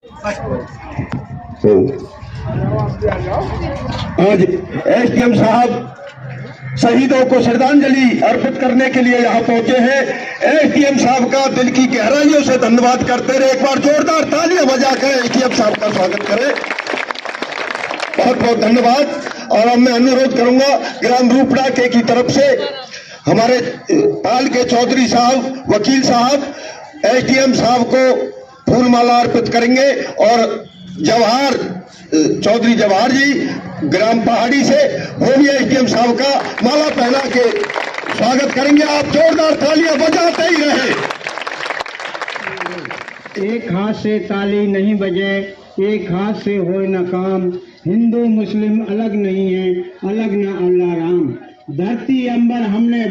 आज एसडीएम साहब शहीदों को श्रद्धांजलि अर्पित करने के लिए यहाँ पहुंचे हैं। एसडीएम साहब का दिल की गहराइयों से धन्यवाद करते रहे। एक बार जोरदार तालियां बजाकर एसडीएम साहब का स्वागत करें। बहुत बहुत धन्यवाद। और अब मैं अनुरोध करूंगा ग्राम रूपड़ा की तरफ से हमारे पाल के चौधरी साहब, वकील साहब एसडीएम साहब को फूलमाला अर्पित करेंगे और जवाहर चौधरी जवाहर जी ग्राम पहाड़ी से वो भी एसडीएम साहब का माला पहना के स्वागत करेंगे। आप जोरदार तालियां बजाते ही रहे। एक हाथ से ताली नहीं बजे, एक हाथ से होए न काम। हिंदू मुस्लिम अलग नहीं है, अलग न अल्लाह राम। धरती अंबर हमने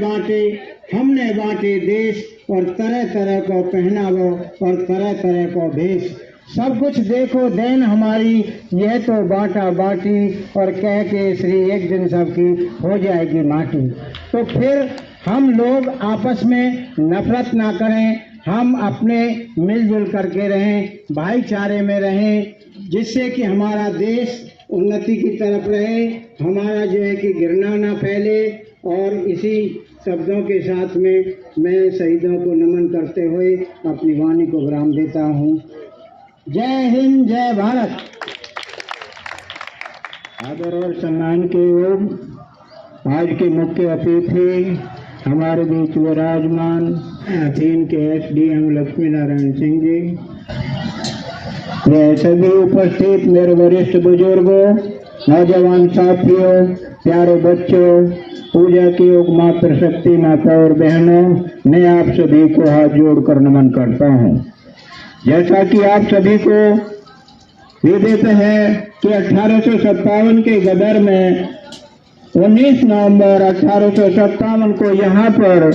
बांटे देश, और तरह तरह को पहनावो और तरह तरह को भेष। सब कुछ देखो देन हमारी, यह तो बांटा बांटी, और कह के श्री एक दिन सबकी हो जाएगी माटी। तो फिर हम लोग आपस में नफरत ना करें, हम अपने मिलजुल करके रहें, भाईचारे में रहें, जिससे कि हमारा देश उन्नति की तरफ रहे, हमारा जो है कि घृणा ना फैले। और इसी शब्दों के साथ में मैं शहीदों को नमन करते हुए अपनी वाणी को विराम देता हूँ। जय हिंद, जय भारत। आदर और सम्मान के योग आज के मुख्य अतिथि हमारे बीच विराजमान अथीन के एसडीएम लक्ष्मी नारायण सिंह जी, वे सभी उपस्थित मेरे वरिष्ठ बुजुर्गों, नौजवान साथियों, प्यारे बच्चों, पूजा की योग मात्र शक्ति माता और बहनों, मैं आप सभी को हाथ जोड़कर नमन करता हूँ। जैसा कि आप सभी को विदित है कि 1857 के गदर में 19 नवंबर 1857 को यहाँ पर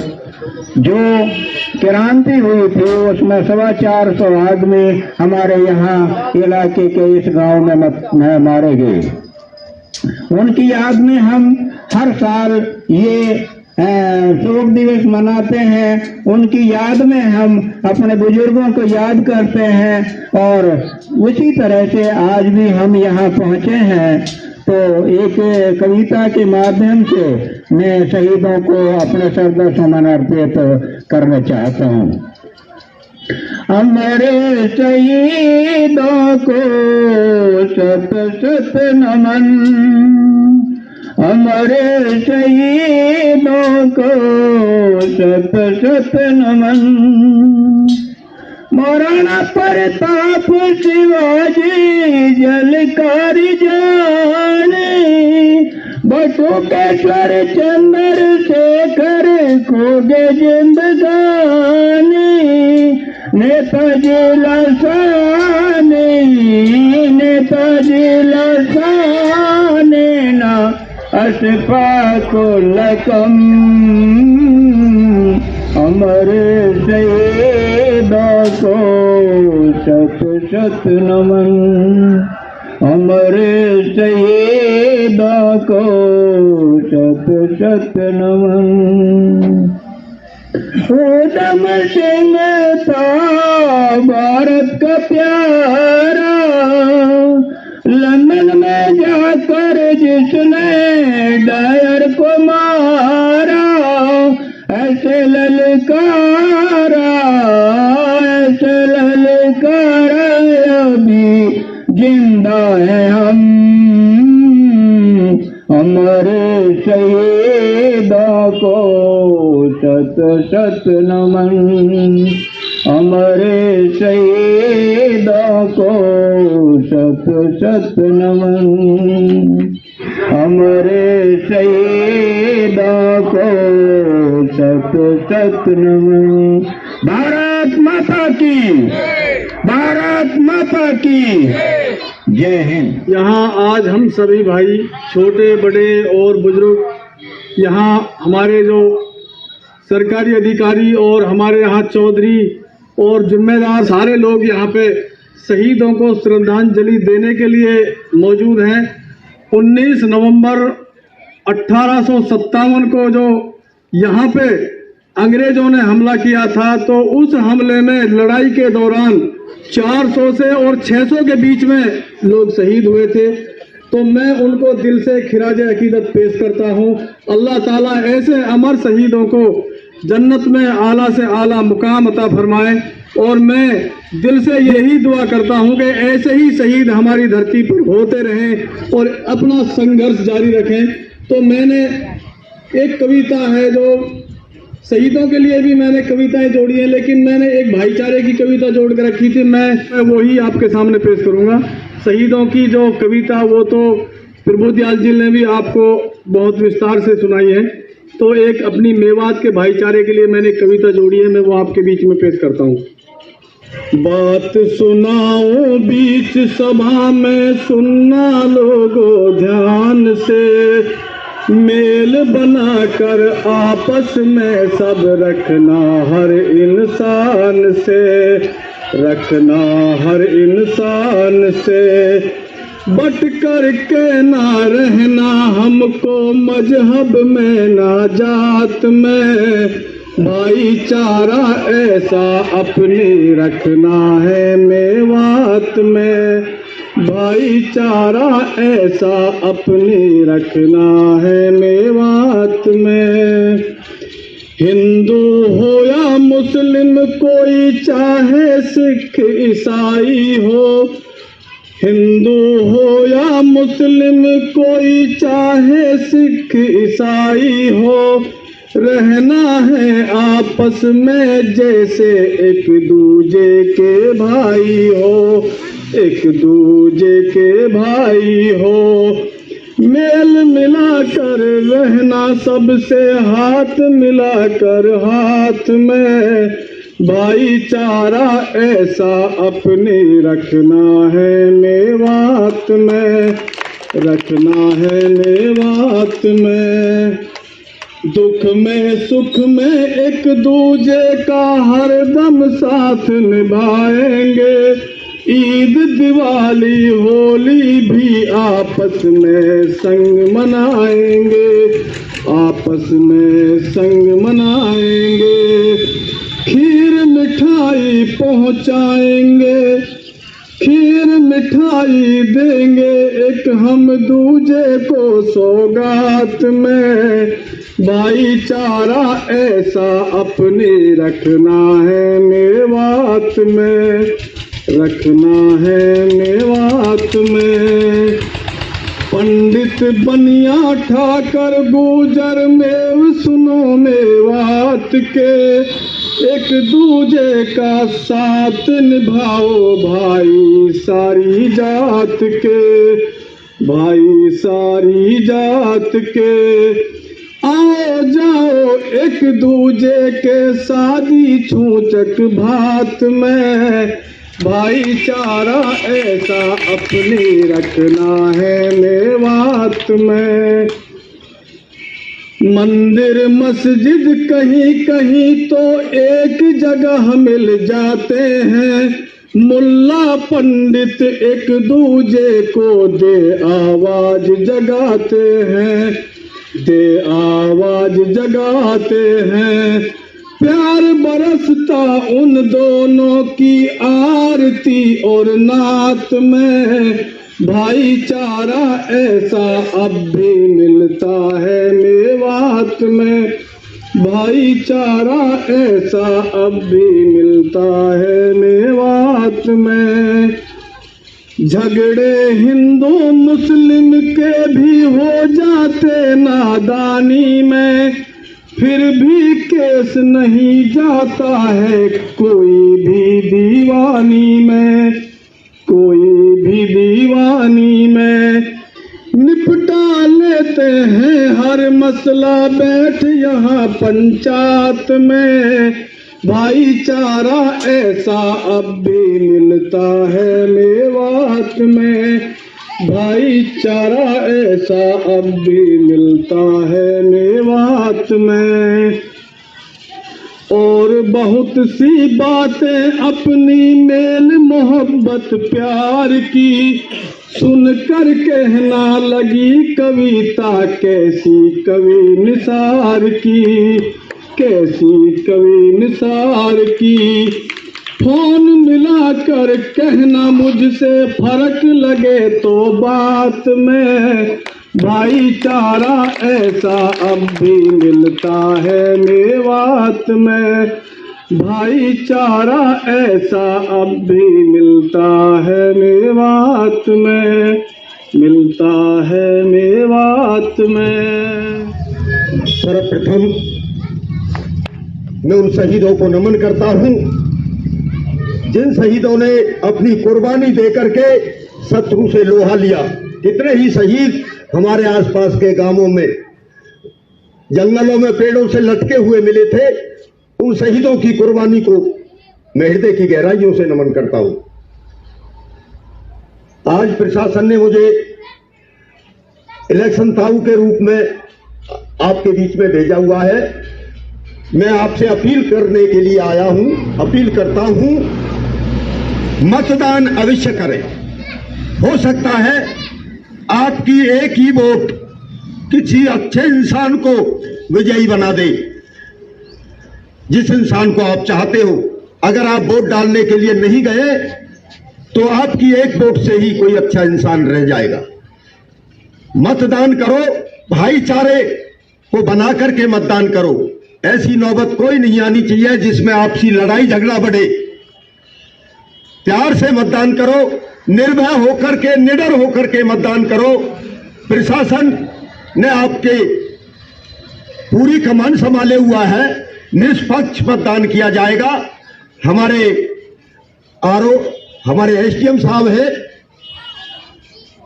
जो क्रांति हुई थी उसमें 425 आदमी हमारे यहाँ इलाके के इस गांव में मारे गए। उनकी याद में हम हर साल ये शोक दिवस मनाते हैं। उनकी याद में हम अपने बुजुर्गों को याद करते हैं, और उसी तरह से आज भी हम यहाँ पहुँचे हैं। तो एक कविता के माध्यम से मैं शहीदों को अपने श्रद्धा सुमन अर्पित करना चाहता हूँ। हमारे शहीदों को शत शत नमन, हमारे शहीदों को शत शत नमन। महाराणा प्रताप शिवाजी जलकार जाने, बटुकेश्वर चंद्रशेखर खोगे जिंदगानी। नेताजी लसाने ना अशफाक लकम। हमारे शहीदों को शत शत नमन, हमारे शहीदों को शत शत नमन। उधम सिंह था भारत का प्यारा, लंदन में जाकर जिसने डायर को मारा। ऐसे ललकारा अभी जिंदा है हम। हमारे शहीदों को शत शत नमन, हमारे शहीदों को शत शत नमन। हमारे शहीदों को शत शत नमन। भारत माता की, भारत माता की जय हिंद। यहाँ आज हम सभी भाई, छोटे बड़े और बुजुर्ग, यहाँ हमारे जो सरकारी अधिकारी और हमारे यहाँ चौधरी और जिम्मेदार सारे लोग यहाँ पे शहीदों को श्रद्धांजलि देने के लिए मौजूद हैं। 19 नवंबर 1857 को जो यहाँ पे अंग्रेजों ने हमला किया था, तो उस हमले में लड़ाई के दौरान 400 से और 600 के बीच में लोग शहीद हुए थे। तो मैं उनको दिल से खिराज अकीदत पेश करता हूँ। अल्लाह ताला ऐसे अमर शहीदों को जन्नत में आला से आला मुकाम अता फरमाए, और मैं दिल से यही दुआ करता हूँ कि ऐसे ही शहीद हमारी धरती पर होते रहें और अपना संघर्ष जारी रखें। तो मैंने एक कविता है जो शहीदों के लिए भी मैंने कविताएं जोड़ी हैं, लेकिन मैंने एक भाईचारे की कविता जोड़ कर रखी थी, मैं वही आपके सामने पेश करूंगा। शहीदों की जो कविता वो तो प्रभुदयाल जी ने भी आपको बहुत विस्तार से सुनाई है। तो एक अपनी मेवात के भाईचारे के लिए मैंने कविता जोड़ी है, मैं वो आपके बीच में पेश करता हूँ। बात सुनाओ बीच सभा में, सुनना लोगों ध्यान से, मेल बनाकर आपस में सब रखना हर इंसान से, रखना हर इंसान से। बट कर के ना रहना हमको मजहब में ना जात में, भाईचारा ऐसा अपनी रखना है मेवात में, भाईचारा ऐसा अपनी रखना है मेवात में। हिंदू हो या मुस्लिम, कोई चाहे सिख ईसाई हो, हिंदू हो या मुस्लिम, कोई चाहे सिख ईसाई हो, रहना है आपस में जैसे एक दूजे के भाई हो, एक दूजे के भाई हो। मेल मिलाकर रहना सबसे, हाथ मिलाकर हाथ में, भाईचारा ऐसा अपने रखना है मेवात में, रखना है मेवात में। दुख में सुख में एक दूजे का हरदम साथ निभाएंगे, ईद दिवाली होली भी आपस में संग मनाएंगे, आपस में संग मनाएंगे। खीर मिठाई पहुंचाएंगे, खीर मिठाई देंगे एक हम दूजे को सौगात में, भाईचारा ऐसा अपने रखना है मेवात में, रखना है मेवात में। पंडित बनिया ठाकर गुजर मेव सुनो मेवात के, एक दूजे का साथ निभाओ भाई सारी जात के, भाई सारी जात के। आओ जाओ एक दूजे के शादी छूचक भात में, भाईचारा ऐसा अपने रखना है मेवात में। मंदिर मस्जिद कहीं कहीं तो एक जगह मिल जाते हैं, मुल्ला पंडित एक दूजे को दे आवाज जगाते हैं, दे आवाज जगाते हैं। प्यार बरसता उन दोनों की आरती और नात में, भाईचारा ऐसा अब भी मिलता है मेवात में, भाईचारा ऐसा अब भी मिलता है मेवात में। झगड़े हिंदू मुस्लिम के भी हो जाते नादानी में, फिर भी केस नहीं जाता है कोई भी दीवानी में, कोई भी दीवानी में। निपटा लेते हैं हर मसला बैठ यहाँ पंचायत में, भाईचारा ऐसा अब भी मिलता है मेवात में, भाईचारा ऐसा अब भी मिलता है मेवात में। और बहुत सी बातें अपनी मेल मोहब्बत प्यार की, सुनकर कहना लगी कविता कैसी कवि निसार की, कैसी कवि निसार की। फोन मिलाकर कहना मुझसे फर्क लगे तो बात में, भाईचारा ऐसा अब भी मिलता है मेवात में, भाईचारा ऐसा अब भी मिलता है मेवात में, मिलता है मेवात में। सर्वप्रथम मैं उन शहीदों को नमन करता हूं जिन शहीदों ने अपनी कुर्बानी देकर के शत्रु से लोहा लिया। कितने ही शहीद हमारे आसपास के गांवों में, जंगलों में पेड़ों से लटके हुए मिले थे। उन शहीदों की कुर्बानी को मैं हृदय की गहराइयों से नमन करता हूं। आज प्रशासन ने मुझे इलेक्शन ताऊ के रूप में आपके बीच में भेजा हुआ है। मैं आपसे अपील करने के लिए आया हूं, अपील करता हूं, मतदान अवश्य करें। हो सकता है आपकी एक ही वोट किसी अच्छे इंसान को विजयी बना दे, जिस इंसान को आप चाहते हो। अगर आप वोट डालने के लिए नहीं गए तो आपकी एक वोट से ही कोई अच्छा इंसान रह जाएगा। मतदान करो, भाईचारे को बना करके मतदान करो। ऐसी नौबत कोई नहीं आनी चाहिए जिसमें आपसी लड़ाई झगड़ा बढ़े। प्यार से मतदान करो, निर्भय होकर के, निडर होकर के मतदान करो। प्रशासन ने आपके पूरी कमान संभाले हुआ है, निष्पक्ष मतदान किया जाएगा। हमारे एसडीएम साहब है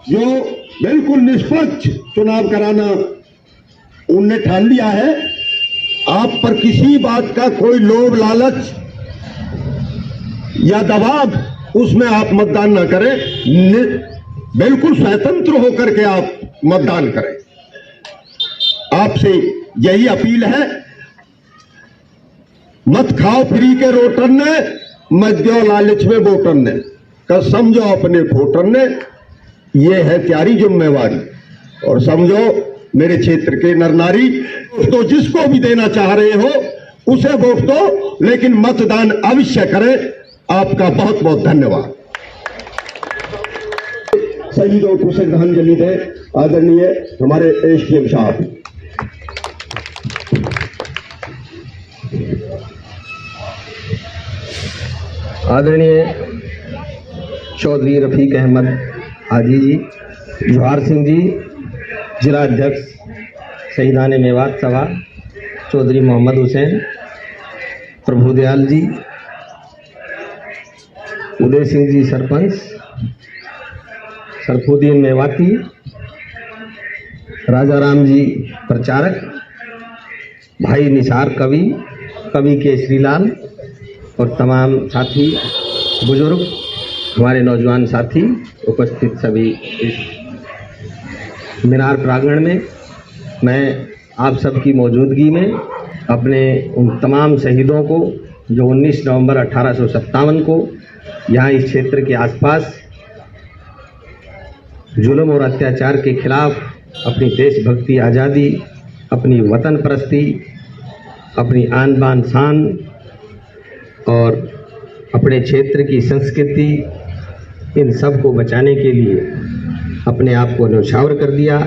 जो बिल्कुल निष्पक्ष चुनाव कराना उनने ठान लिया है। आप पर किसी बात का कोई लोभ लालच या दबाव उसमें आप मतदान न करें, बिल्कुल स्वतंत्र होकर के आप मतदान करें। आपसे यही अपील है। मत खाओ फ्री के रोटन ने, मत दो लालच में वोटन ने, कसम जो अपने वोटर ने, ये है त्यारी जिम्मेवारी। और समझो मेरे क्षेत्र के नर नारी, तो जिसको भी देना चाह रहे हो उसे वोट दो, लेकिन मतदान अवश्य करें। आपका बहुत बहुत धन्यवाद। शहीदों को श्रद्धांजलि दे आदरणीय हमारे एसडीएम साहब। आदरणीय चौधरी रफीक अहमद हाजी जी, जोहार सिंह जी, जिला अध्यक्ष शहीदाने मेवात सभा चौधरी मोहम्मद हुसैन, प्रभुदयाल जी, उदय सिंह जी सरपंच, सरफुद्दीन मेवाती, राजा राम जी प्रचारक, भाई निसार कवि, कवि के श्रीलाल और तमाम साथी बुजुर्ग, हमारे नौजवान साथी, उपस्थित सभी इस मीनार प्रांगण में मैं आप सबकी मौजूदगी में अपने उन तमाम शहीदों को जो 19 नवंबर 1857 को यहाँ इस क्षेत्र के आसपास जुल्म और अत्याचार के खिलाफ अपनी देशभक्ति, आज़ादी, अपनी वतन परस्ती, अपनी आन बान शान और अपने क्षेत्र की संस्कृति, इन सब को बचाने के लिए अपने आप को न्यौछावर कर दिया।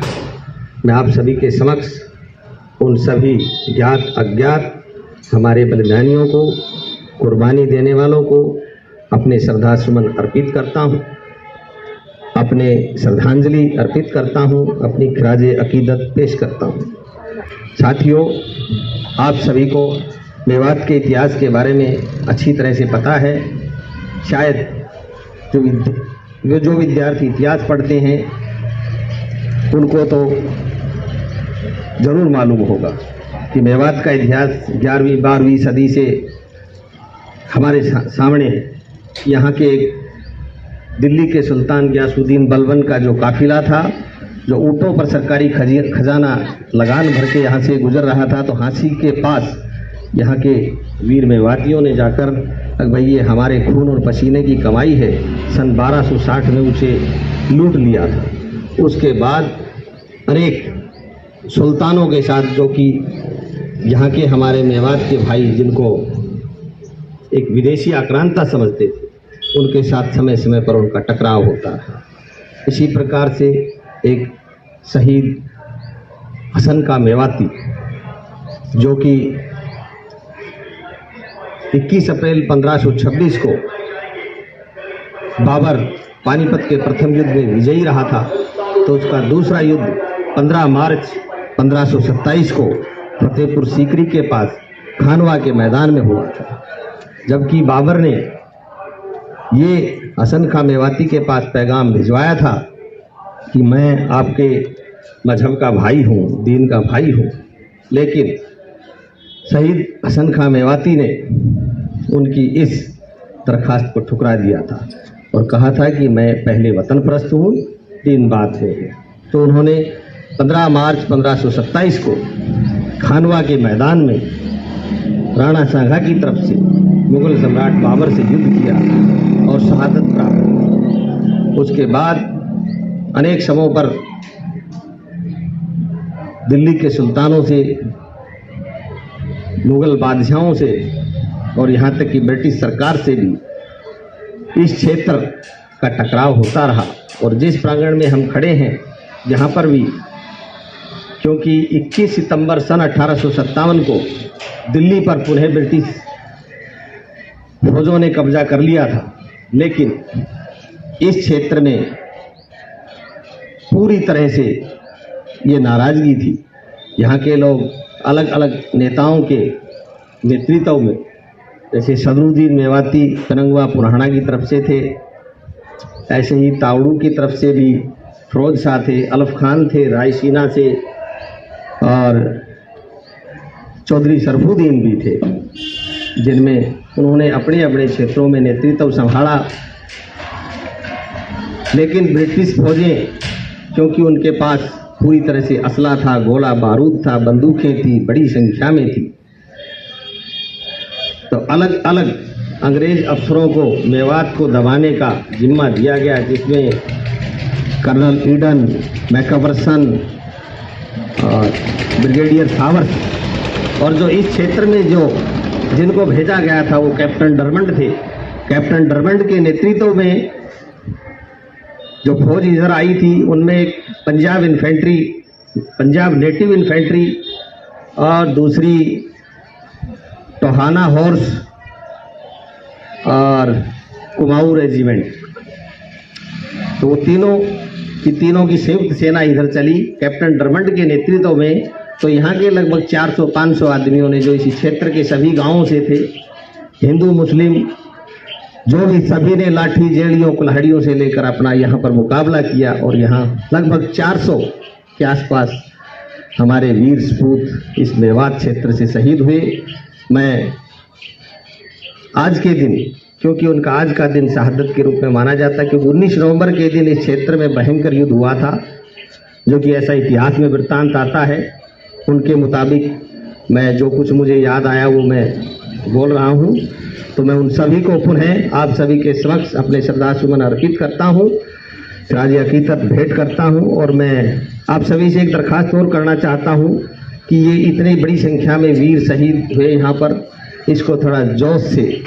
मैं आप सभी के समक्ष उन सभी ज्ञात अज्ञात हमारे बलिदानियों को, कुर्बानी देने वालों को अपने श्रद्धासुमन अर्पित करता हूँ, अपने श्रद्धांजलि अर्पित करता हूँ, अपनी खिराजे अकीदत पेश करता हूँ। साथियों, आप सभी को मेवात के इतिहास के बारे में अच्छी तरह से पता है। शायद जो विद्यार्थी इतिहास पढ़ते हैं उनको तो ज़रूर मालूम होगा कि मेवात का इतिहास 11वीं 12वीं सदी से हमारे सामने है। यहाँ के दिल्ली के सुल्तान गियासुद्दीन बलबन का जो काफिला था, जो ऊँटों पर सरकारी खजाना लगान भर के यहाँ से गुजर रहा था, तो हांसी के पास यहाँ के वीर मेवातियों ने जाकर, भाई ये हमारे खून और पसीने की कमाई है, सन 1260 में उसे लूट लिया था। उसके बाद अनेक सुल्तानों के साथ, जो कि यहाँ के हमारे मेवात के भाई जिनको एक विदेशी आक्रांता समझते थे, उनके साथ समय समय पर उनका टकराव होता रहा। इसी प्रकार से एक शहीद हसन का मेवाती, जो कि 21 अप्रैल 1526 को बाबर पानीपत के प्रथम युद्ध में विजयी रहा था, तो उसका दूसरा युद्ध 15 मार्च 1527 को फतेहपुर सीकरी के पास खानवा के मैदान में हुआ था। जबकि बाबर ने ये हसन खां मेवाती के पास पैगाम भिजवाया था कि मैं आपके मजहब का भाई हूँ, दीन का भाई हूँ, लेकिन शहीद हसन खां मेवाती ने उनकी इस दरखास्त को ठुकरा दिया था और कहा था कि मैं पहले वतन परस्त हूँ, दीन बात है। तो उन्होंने 15 मार्च 1527 को खानवा के मैदान में राणा सांगा की तरफ से मुगल सम्राट बाबर से युद्ध किया और शहादत प्राप्त की। उसके बाद अनेक समयों पर दिल्ली के सुल्तानों से, मुगल बादशाहों से और यहाँ तक कि ब्रिटिश सरकार से भी इस क्षेत्र का टकराव होता रहा। और जिस प्रांगण में हम खड़े हैं, यहाँ पर भी, क्योंकि 21 सितंबर सन 1857 को दिल्ली पर पुनः ब्रिटिश फौजों ने कब्जा कर लिया था, लेकिन इस क्षेत्र में पूरी तरह से ये नाराज़गी थी। यहाँ के लोग अलग अलग नेताओं के नेतृत्व में, जैसे सदरुद्दीन मेवाती कनंगवा पुराना की तरफ से थे, ऐसे ही तावड़ू की तरफ से भी फिरोज शाह थे, अलफ खान थे रायसीना से, और चौधरी सरफुद्दीन भी थे, जिनमें उन्होंने अपने अपने क्षेत्रों में नेतृत्व संभाला। लेकिन ब्रिटिश फौजें, क्योंकि उनके पास पूरी तरह से असला था, गोला बारूद था, बंदूकें थी, बड़ी संख्या में थी, तो अलग अलग अंग्रेज अफसरों को मेवात को दबाने का जिम्मा दिया गया, जिसमें कर्नल ईडन, मैकफरसन और ब्रिगेडियर सावर्थ, और जो इस क्षेत्र में जिनको भेजा गया था वो कैप्टन डरमंड थे। कैप्टन डरमंड के नेतृत्व में जो फौज इधर आई थी, उनमें एक पंजाब नेटिव इन्फेंट्री और दूसरी टोहाना हॉर्स और कुमाऊं रेजिमेंट, तो वो तीनों की संयुक्त सेना इधर चली कैप्टन डरमंड के नेतृत्व में। तो यहाँ के लगभग 400-500 आदमियों ने, जो इसी क्षेत्र के सभी गांवों से थे, हिंदू मुस्लिम जो भी, सभी ने लाठी जेड़ियों कुल्हाड़ियों से लेकर अपना यहाँ पर मुकाबला किया। और यहाँ लगभग 400 के आसपास हमारे वीर सपूत इस मेवात क्षेत्र से शहीद हुए। मैं आज के दिन, क्योंकि उनका आज का दिन शहादत के रूप में माना जाता है, क्योंकि 19 नवंबर के दिन इस क्षेत्र में भयंकर युद्ध हुआ था, जो कि ऐसा इतिहास में वृत्तांत आता है। उनके मुताबिक मैं जो कुछ मुझे याद आया वो मैं बोल रहा हूँ। तो मैं उन सभी को पुनः आप सभी के समक्ष अपने श्रद्धासुमन अर्पित करता हूँ, राज अकीदत भेंट करता हूँ। और मैं आप सभी से एक दरखास्त और करना चाहता हूँ कि ये इतनी बड़ी संख्या में वीर शहीद हुए यहाँ पर, इसको थोड़ा जोश से,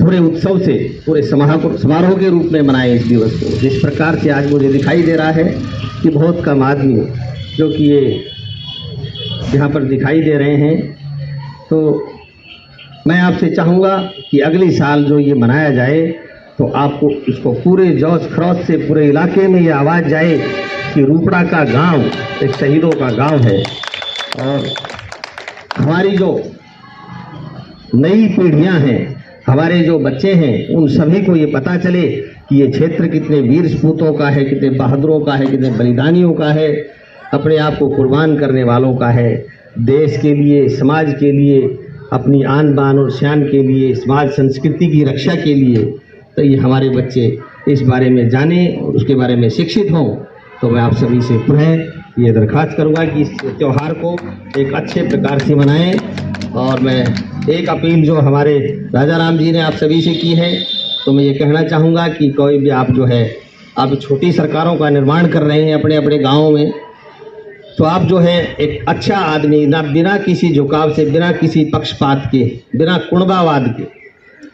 पूरे उत्सव से, पूरे समारोह के रूप में मनाएं इस दिवस को। जिस प्रकार से आज मुझे दिखाई दे रहा है कि बहुत कम आदमी जो कि ये यहाँ पर दिखाई दे रहे हैं, तो मैं आपसे चाहूँगा कि अगली साल जो ये मनाया जाए, तो आपको इसको पूरे जोश खरोश से पूरे इलाके में ये आवाज़ जाए कि रूपड़ा का गांव एक शहीदों का गांव है। और हमारी जो नई पीढ़ियां हैं, हमारे जो बच्चे हैं, उन सभी को ये पता चले कि ये क्षेत्र कितने वीर सपूतों का है, कितने बहादुरों का है, कितने बलिदानियों का है, अपने आप को कुर्बान करने वालों का है, देश के लिए, समाज के लिए, अपनी आन बान और शान के लिए, समाज संस्कृति की रक्षा के लिए। तो ये हमारे बच्चे इस बारे में जानें और उसके बारे में शिक्षित हों। तो मैं आप सभी से पुनः ये दरख्वास्त करूँगा कि इस त्यौहार को एक अच्छे प्रकार से मनाएं। और मैं एक अपील जो हमारे राजा राम जी ने आप सभी से की है, तो मैं ये कहना चाहूँगा कि कोई भी आप जो है, आप छोटी सरकारों का निर्माण कर रहे हैं अपने अपने गाँवों में, तो आप जो है एक अच्छा आदमी, ना बिना किसी झुकाव से, बिना किसी पक्षपात के, बिना कुणबावाद के,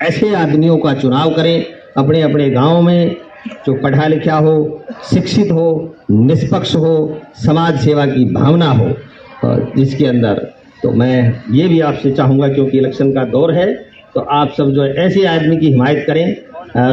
ऐसे आदमियों का चुनाव करें अपने अपने गांव में, जो पढ़ा लिखा हो, शिक्षित हो, निष्पक्ष हो, समाज सेवा की भावना हो, और जिसके अंदर तो मैं ये भी आपसे चाहूँगा, क्योंकि इलेक्शन का दौर है, तो आप सब जो है ऐसे आदमी की हिमायत करें,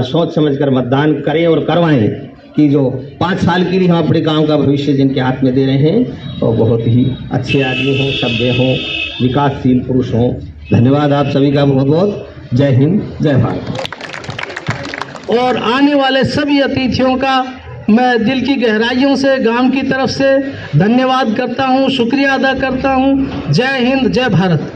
सोच समझकर मतदान करें और करवाएं कि जो 5 साल के लिए हम अपने गांव का भविष्य जिनके हाथ में दे रहे हैं वो बहुत ही अच्छे आदमी हों, सभ्य हों, विकासशील पुरुष हों। धन्यवाद आप सभी का बहुत बहुत। जय हिंद, जय भारत। और आने वाले सभी अतिथियों का मैं दिल की गहराइयों से गांव की तरफ से धन्यवाद करता हूं, शुक्रिया अदा करता हूं। जय हिंद, जय भारत।